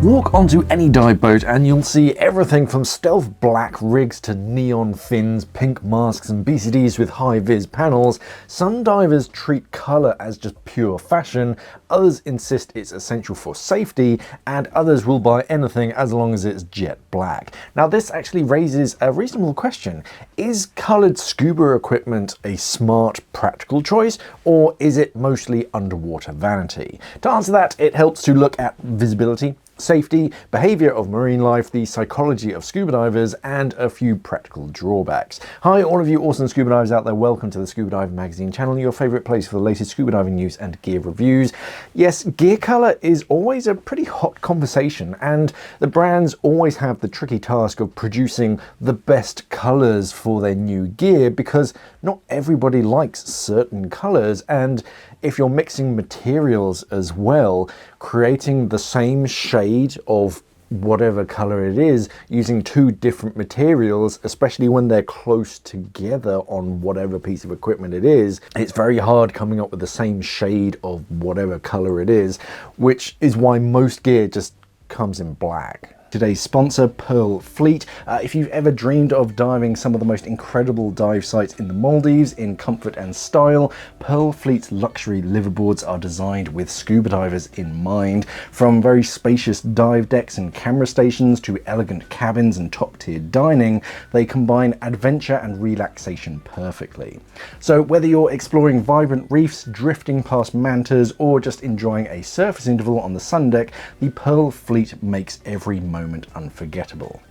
Walk onto any dive boat and you'll see everything from stealth black rigs to neon fins, pink masks and BCDs with high-vis panels. Some divers treat colour as just pure fashion, others insist it's essential for safety, and others will buy anything as long as it's jet black. Now this actually raises a reasonable question. Is coloured scuba equipment a smart, practical choice, or is it mostly underwater vanity? To answer that, it helps to look at visibility, safety, behaviour of marine life, the psychology of scuba divers, and a few practical drawbacks. Hi all of you awesome scuba divers out there, welcome to the Scuba Diving Magazine channel, your favourite place for the latest scuba diving news and gear reviews. Yes, gear colour is always a pretty hot conversation, and the brands always have the tricky task of producing the best colours for their new gear, because not everybody likes certain colours, and if you're mixing materials as well, creating the same shade of whatever color it is using two different materials, especially when they're close together on whatever piece of equipment it is, it's very hard coming up with the same shade of whatever color it is, which is why most gear just comes in black. Today's sponsor, Pearl Fleet. If you've ever dreamed of diving some of the most incredible dive sites in the Maldives in comfort and style, Pearl Fleet's luxury liveaboards are designed with scuba divers in mind. From very spacious dive decks and camera stations to elegant cabins and top-tier dining, they combine adventure and relaxation perfectly. So whether you're exploring vibrant reefs, drifting past mantas, or just enjoying a surface interval on the sun deck, the Pearl Fleet makes every moment unforgettable.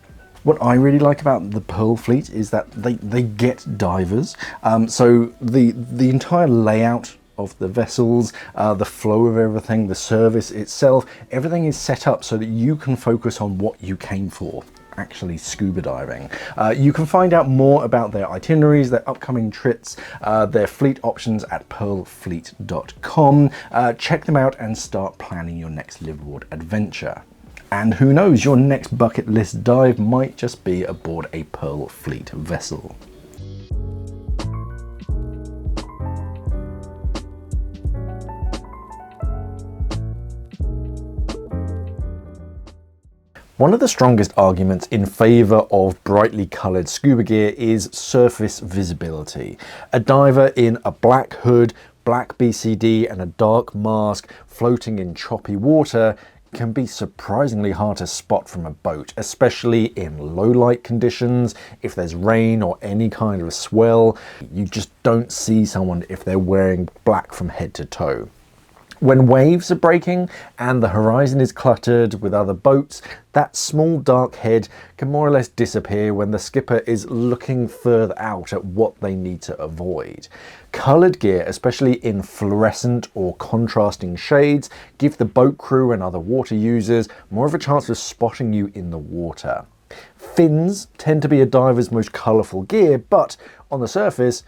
What I really like about the Pearl Fleet is that they get divers. So the entire layout of the vessels, the flow of everything, the service itself, everything is set up so that you can focus on what you came for, actually scuba diving. You can find out more about their itineraries, their upcoming trips, their fleet options at pearlfleet.com. Check them out and start planning your next liveaboard adventure. And who knows, your next bucket list dive might just be aboard a Pearl Fleet vessel. One of the strongest arguments in favour of brightly coloured scuba gear is surface visibility. A diver in a black hood, black BCD and a dark mask floating in choppy water can be surprisingly hard to spot from a boat, especially in low light conditions. If there's rain or any kind of swell, you just don't see someone if they're wearing black from head to toe. When waves are breaking and the horizon is cluttered with other boats, that small dark head can more or less disappear when the skipper is looking further out at what they need to avoid. Coloured gear, especially in fluorescent or contrasting shades, give the boat crew and other water users more of a chance of spotting you in the water. Fins tend to be a diver's most colourful gear, but on the surface,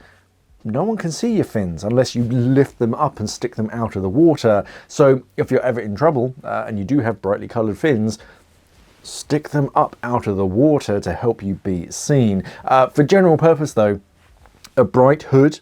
no one can see your fins unless you lift them up and stick them out of the water. So if you're ever in trouble and you do have brightly coloured fins, stick them up out of the water to help you be seen. For general purpose though, a bright hood,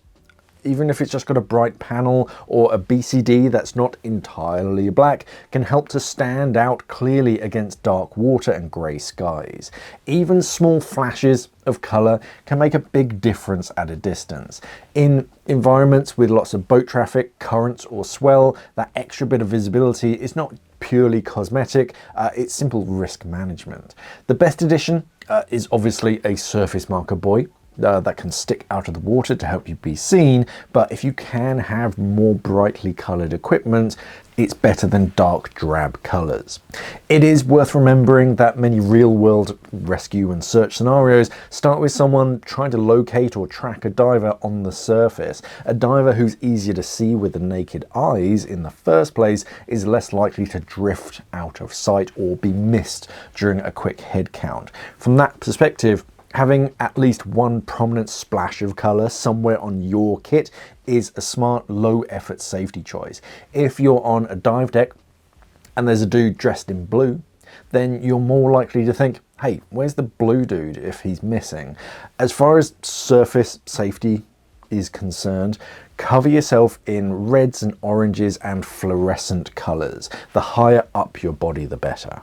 even if it's just got a bright panel, or a BCD that's not entirely black, can help to stand out clearly against dark water and grey skies. Even small flashes of colour can make a big difference at a distance. In environments with lots of boat traffic, currents or swell, that extra bit of visibility is not purely cosmetic, it's simple risk management. The best addition is obviously a surface marker buoy that can stick out of the water to help you be seen, but if you can have more brightly coloured equipment, it's better than dark drab colours. It is worth remembering that many real-world rescue and search scenarios start with someone trying to locate or track a diver on the surface. A diver who's easier to see with the naked eyes in the first place is less likely to drift out of sight or be missed during a quick head count. From that perspective, having at least one prominent splash of colour somewhere on your kit is a smart, low-effort safety choice. If you're on a dive deck and there's a dude dressed in blue, then you're more likely to think, hey, where's the blue dude if he's missing? As far as surface safety is concerned, cover yourself in reds and oranges and fluorescent colours. The higher up your body, the better.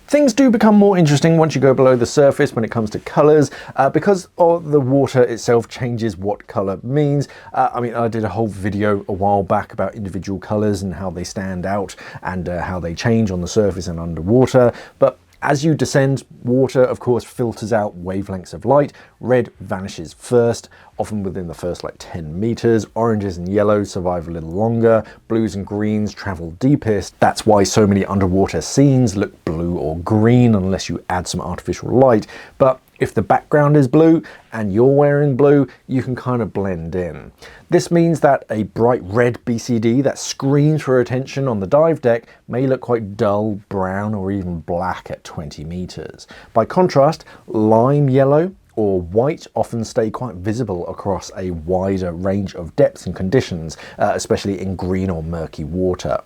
Things do become more interesting once you go below the surface when it comes to colours, because the water itself changes what colour means. I mean, I did a whole video a while back about individual colours and how they stand out and how they change on the surface and underwater, but as you descend, water of course filters out wavelengths of light. Red vanishes first, often within the first like 10 meters. Oranges and yellows survive a little longer. Blues and greens travel deepest. That's why so many underwater scenes look blue or green unless you add some artificial light. But if the background is blue and you're wearing blue, you can kind of blend in. This means that a bright red BCD that screams for attention on the dive deck may look quite dull, brown, or even black at 20 meters. By contrast, lime yellow or white often stay quite visible across a wider range of depths and conditions, especially in green or murky water.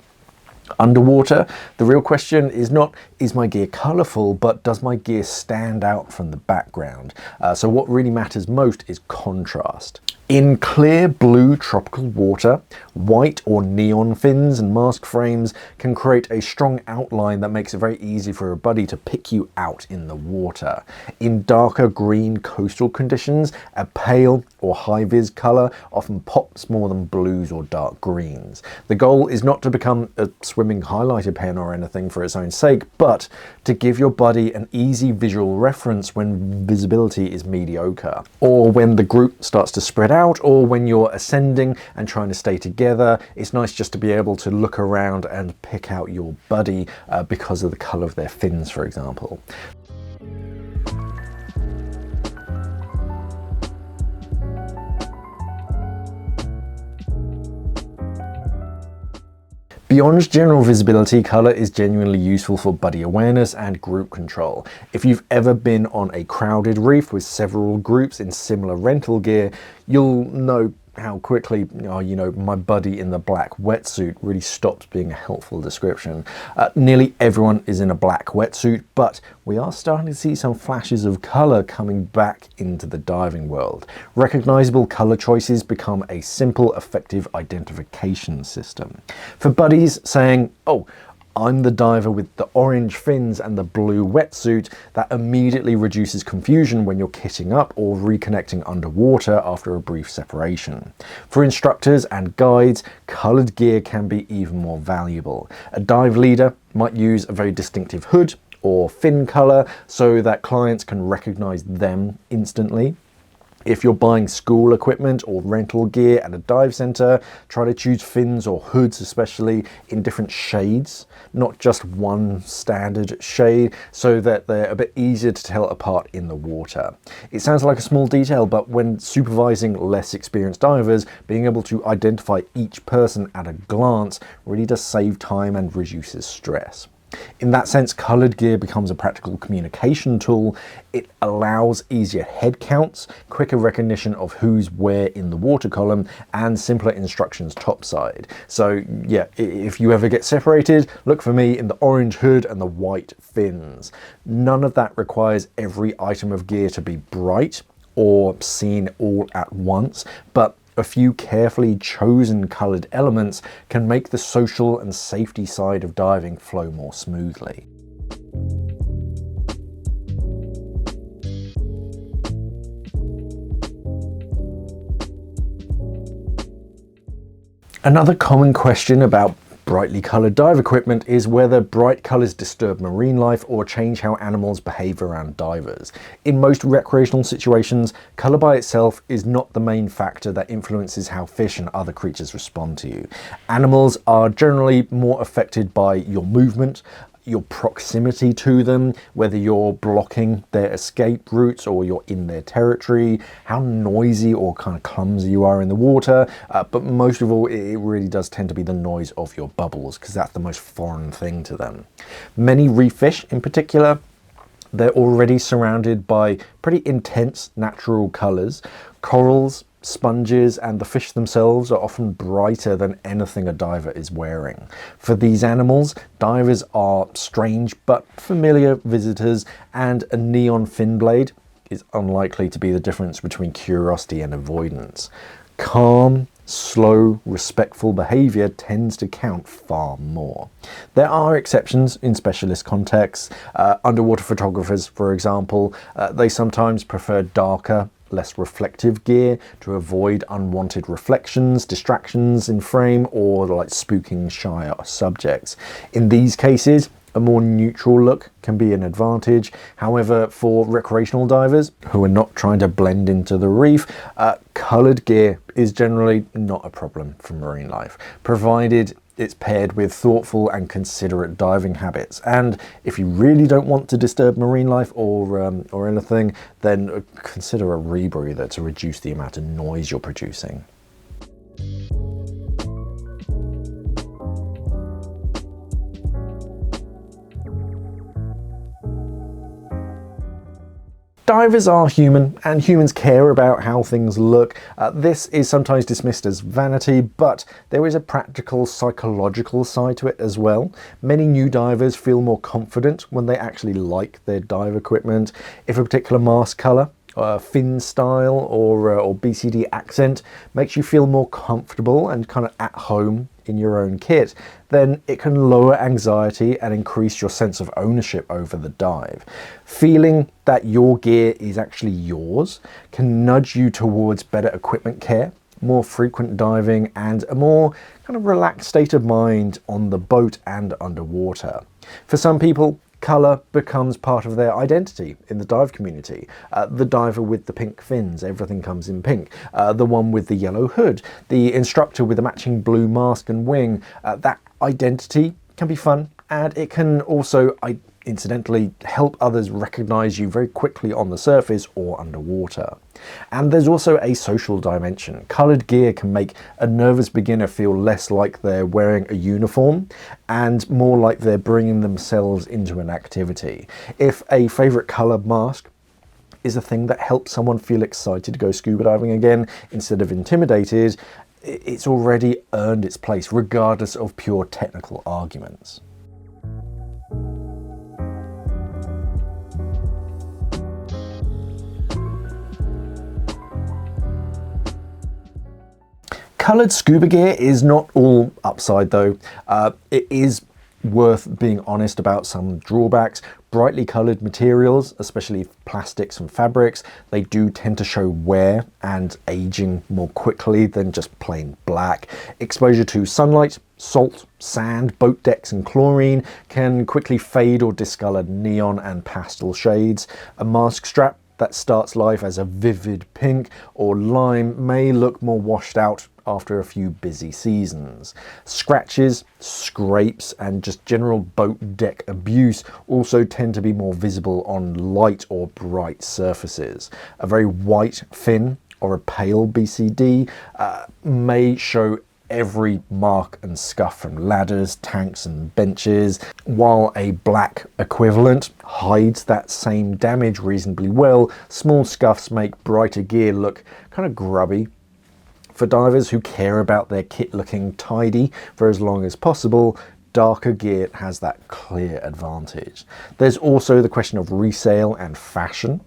Underwater, the real question is not, is my gear colourful, but does my gear stand out from the background? So what really matters most is contrast. In clear blue tropical water, white or neon fins and mask frames can create a strong outline that makes it very easy for a buddy to pick you out in the water. In darker green coastal conditions, a pale or high-vis colour often pops more than blues or dark greens. The goal is not to become a swimming highlighter pen or anything for its own sake, but to give your buddy an easy visual reference when visibility is mediocre, or when the group starts to spread out, or when you're ascending and trying to stay together. It's nice just to be able to look around and pick out your buddy because of the colour of their fins, for example. Beyond general visibility, colour is genuinely useful for buddy awareness and group control. If you've ever been on a crowded reef with several groups in similar rental gear, you'll know how quickly, my buddy in the black wetsuit really stops being a helpful description. Nearly everyone is in a black wetsuit, but we are starting to see some flashes of colour coming back into the diving world. Recognisable colour choices become a simple, effective identification system. For buddies saying, oh, I'm the diver with the orange fins and the blue wetsuit, that immediately reduces confusion when you're kitting up or reconnecting underwater after a brief separation. For instructors and guides, coloured gear can be even more valuable. A dive leader might use a very distinctive hood or fin colour so that clients can recognise them instantly. If you're buying school equipment or rental gear at a dive centre, try to choose fins or hoods, especially in different shades, not just one standard shade, so that they're a bit easier to tell apart in the water. It sounds like a small detail, but when supervising less experienced divers, being able to identify each person at a glance really does save time and reduces stress. In that sense, coloured gear becomes a practical communication tool. It allows easier head counts, quicker recognition of who's where in the water column, and simpler instructions topside. So yeah, if you ever get separated, look for me in the orange hood and the white fins. None of that requires every item of gear to be bright or seen all at once, but a few carefully chosen coloured elements can make the social and safety side of diving flow more smoothly. Another common question about brightly coloured dive equipment is whether bright colours disturb marine life or change how animals behave around divers. In most recreational situations, colour by itself is not the main factor that influences how fish and other creatures respond to you. Animals are generally more affected by your movement, your proximity to them, whether you're blocking their escape routes or you're in their territory, how noisy or kind of clumsy you are in the water, but most of all, it really does tend to be the noise of your bubbles, because that's the most foreign thing to them. Many reef fish in particular, they're already surrounded by pretty intense natural colours. Corals, sponges and the fish themselves are often brighter than anything a diver is wearing. For these animals, divers are strange but familiar visitors, and a neon fin blade is unlikely to be the difference between curiosity and avoidance. Calm, slow, respectful behaviour tends to count far more. There are exceptions in specialist contexts. Underwater photographers, for example, they sometimes prefer darker, less reflective gear to avoid unwanted reflections, distractions in frame, or like spooking shy subjects. In these cases, a more neutral look can be an advantage. However, for recreational divers who are not trying to blend into the reef, coloured gear is generally not a problem for marine life, provided it's paired with thoughtful and considerate diving habits. And if you really don't want to disturb marine life or anything, then consider a rebreather to reduce the amount of noise you're producing. Divers are human, and humans care about how things look. This is sometimes dismissed as vanity, but there is a practical psychological side to it as well. Many new divers feel more confident when they actually like their dive equipment. If a particular mask colour, fin style or BCD accent makes you feel more comfortable and kind of at home in your own kit, then it can lower anxiety and increase your sense of ownership over the dive. Feeling that your gear is actually yours can nudge you towards better equipment care, more frequent diving, and a more kind of relaxed state of mind on the boat and underwater. For some people, colour becomes part of their identity in the dive community. The diver with the pink fins, everything comes in pink. The one with the yellow hood, the instructor with the matching blue mask and wing. That identity can be fun, and it can also incidentally help others recognise you very quickly on the surface or underwater. And there's also a social dimension. Coloured gear can make a nervous beginner feel less like they're wearing a uniform and more like they're bringing themselves into an activity. If a favourite colour mask is a thing that helps someone feel excited to go scuba diving again instead of intimidated, it's already earned its place regardless of pure technical arguments. Coloured scuba gear is not all upside though. It is worth being honest about some drawbacks. Brightly coloured materials, especially plastics and fabrics, they do tend to show wear and aging more quickly than just plain black. Exposure to sunlight, salt, sand, boat decks and chlorine can quickly fade or discolour neon and pastel shades. A mask strap that starts life as a vivid pink or lime may look more washed out after a few busy seasons. Scratches, scrapes, and just general boat deck abuse also tend to be more visible on light or bright surfaces. A very white fin or a pale BCD may show every mark and scuff from ladders, tanks and benches, while a black equivalent hides that same damage reasonably well. Small scuffs make brighter gear look kind of grubby. For divers who care about their kit looking tidy for as long as possible, darker gear has that clear advantage. There's also the question of resale and fashion.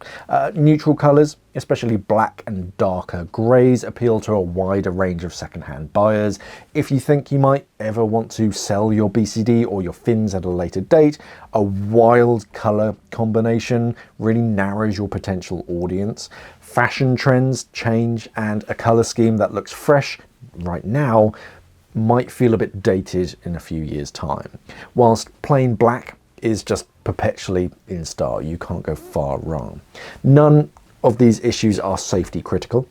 Neutral colours, especially black and darker greys, appeal to a wider range of second-hand buyers. If you think you might ever want to sell your BCD or your fins at a later date, a wild colour combination really narrows your potential audience. Fashion trends change, and a colour scheme that looks fresh right now might feel a bit dated in a few years' time. Whilst plain black is just perpetually in style, you can't go far wrong. None of these issues are safety critical.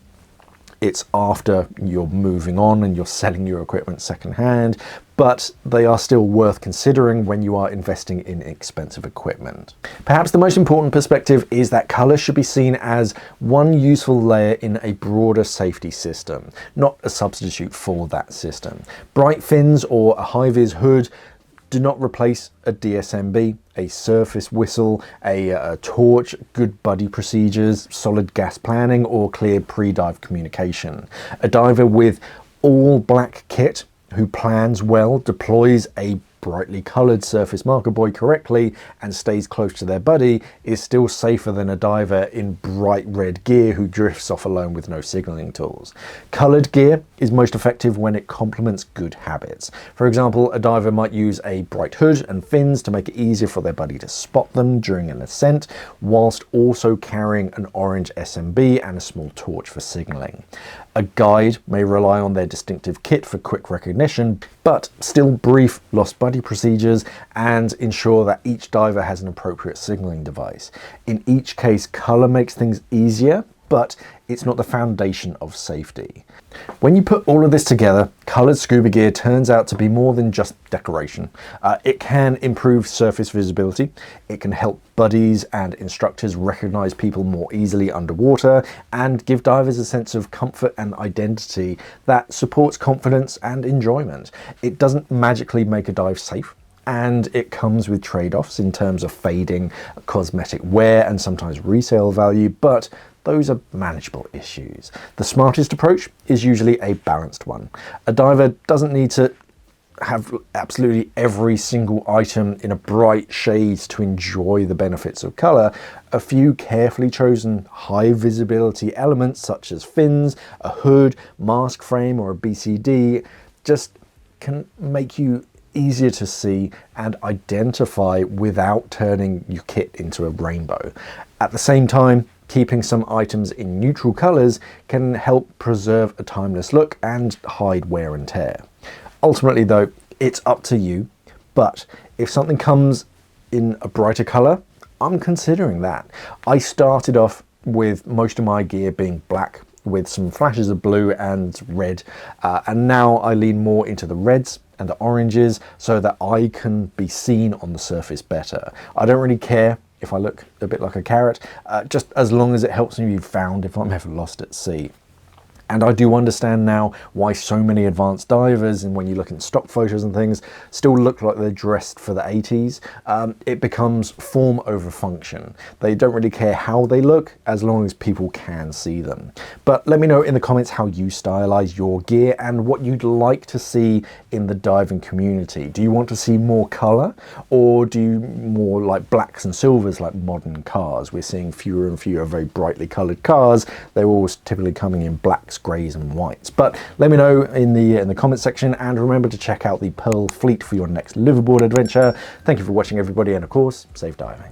It's after you're moving on and you're selling your equipment secondhand, but they are still worth considering when you are investing in expensive equipment. Perhaps the most important perspective is that colour should be seen as one useful layer in a broader safety system, not a substitute for that system. Bright fins or a high-vis hood do not replace a DSMB, a surface whistle, a torch, good buddy procedures, solid gas planning, or clear pre-dive communication. A diver with all black kit who plans well, deploys a brightly coloured surface marker buoy correctly and stays close to their buddy is still safer than a diver in bright red gear who drifts off alone with no signalling tools. Coloured gear is most effective when it complements good habits. For example, a diver might use a bright hood and fins to make it easier for their buddy to spot them during an ascent, whilst also carrying an orange SMB and a small torch for signalling. A guide may rely on their distinctive kit for quick recognition, but still brief lost buddy procedures and ensure that each diver has an appropriate signalling device. In each case, colour makes things easier, but it's not the foundation of safety. When you put all of this together, coloured scuba gear turns out to be more than just decoration. It can improve surface visibility, it can help buddies and instructors recognise people more easily underwater, and give divers a sense of comfort and identity that supports confidence and enjoyment. It doesn't magically make a dive safe, and it comes with trade-offs in terms of fading, cosmetic wear, and sometimes resale value, but those are manageable issues. The smartest approach is usually a balanced one. A diver doesn't need to have absolutely every single item in a bright shade to enjoy the benefits of colour. A few carefully chosen high visibility elements such as fins, a hood, mask frame, or a BCD just can make you easier to see and identify without turning your kit into a rainbow. At the same time, keeping some items in neutral colours can help preserve a timeless look and hide wear and tear. Ultimately though, it's up to you, but if something comes in a brighter colour, I'm considering that. I started off with most of my gear being black with some flashes of blue and red, and now I lean more into the reds and the oranges so that I can be seen on the surface better. I don't really care if I look a bit like a carrot, just as long as it helps me be found if I'm ever lost at sea. And I do understand now why so many advanced divers, and when you look at stock photos and things, still look like they're dressed for the 80s. It becomes form over function. They don't really care how they look as long as people can see them. But let me know in the comments how you stylize your gear and what you'd like to see in the diving community. Do you want to see more color, or do you more like blacks and silvers like modern cars? We're seeing fewer and fewer very brightly colored cars. They're always typically coming in blacks, greys and whites. But let me know in the comment section, and remember to check out the Pearl Fleet for your next liveaboard adventure. Thank you for watching everybody, and of course, safe diving.